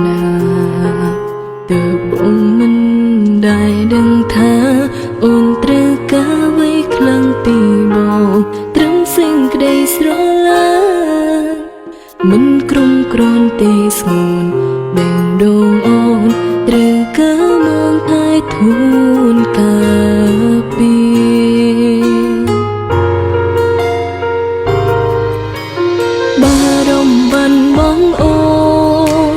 ណាទើបអូនមិនដែលដឹងថាអូនត្រូវការអ្វីខ្លាំងពីបងត្រឹមសេចក្តីស្រឡាញ់មិនក្រុមគ្រាន់ទេស្ងួនបេះដូងអូនត្រូវការមកថែធូនការពីបារម្ភបានបងអូន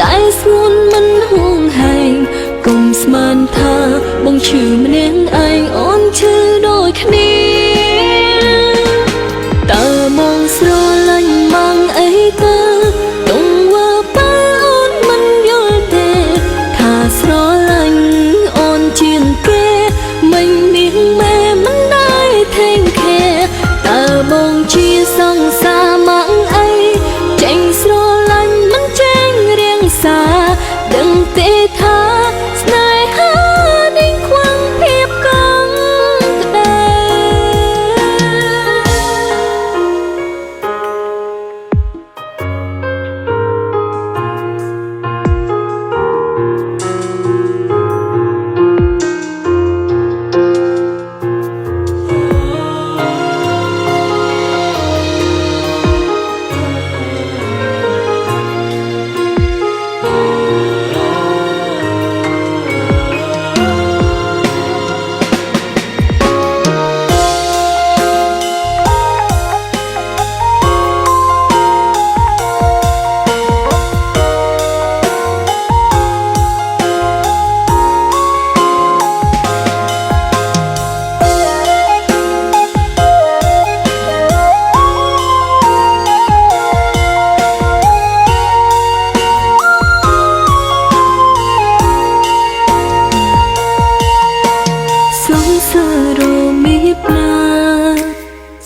តែស្ងួនមិនហួងហែងកុំស្មានថាបងឈឺម្នាក់ឯងអូនឈឺដូចគ្នាតើមកស្រឡាញ់មកអីទៅទង្វើបើអូនមិនយល់ទេថាស្រឡាញ់អូនជាងគេមិននាងម៉ែមិនដែរថេងខែតើបងជាសង្សារមកអីចេញស្រឡាញ់មិនចេញរៀងសាដឹងទេថាស្នេហានេះខ្វះភាពកង់ក្ដៅ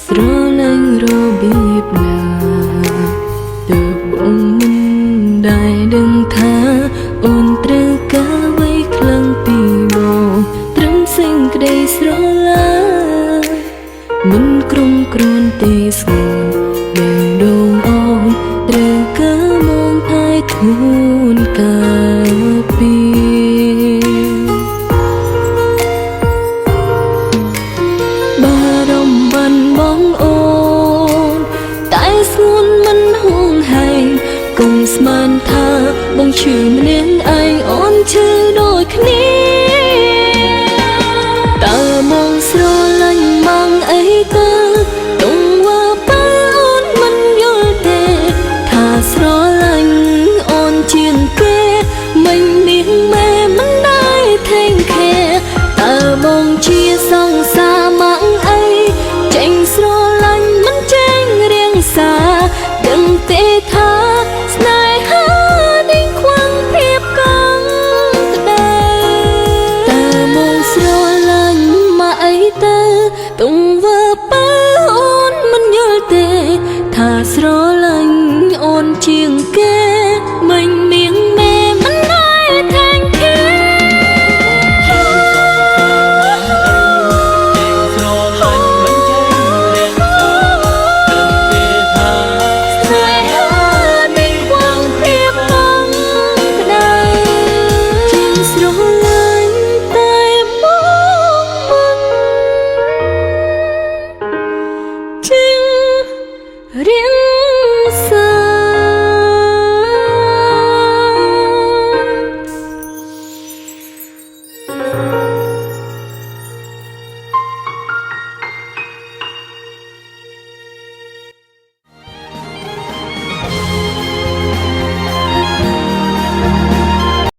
ស្រឡាញ់របៀបណាទើបបងមិនដែលដឹងថាអូនត្រូវការអ្វីខ្លាំងពីបងត្រឹមសេចក្តីស្រឡាញ់មិនក្រុមគ្រាន់ទេស្ងួនបេះដូងអូនត្រូវការមកថែធូនការពីបារម្ភបានបងអូនតែស្ងួនមិនហួងហែងកុំស្មានថាបងឈឺម្នាក់ឯងអូនឈឺដូចគ្នាតើមកស្រឡាញ់មកអីទៅទង្វើបើអូនមិនយល់ទេថាស្រឡាញ់អូនជាងគេមិននាងម៉ែមិនដែរថេងខែតើបងជាសង្សារមកអីចេញស្រឡាញ់មិនចេញរៀងសាដឹងទេថាស្នេហានេះខ្វះភាពកង់ក្ដៅតើមកស្រឡាញ់មកអីទៅទង្វើបើអូនមិនយល់ទេថាស្រឡាញ់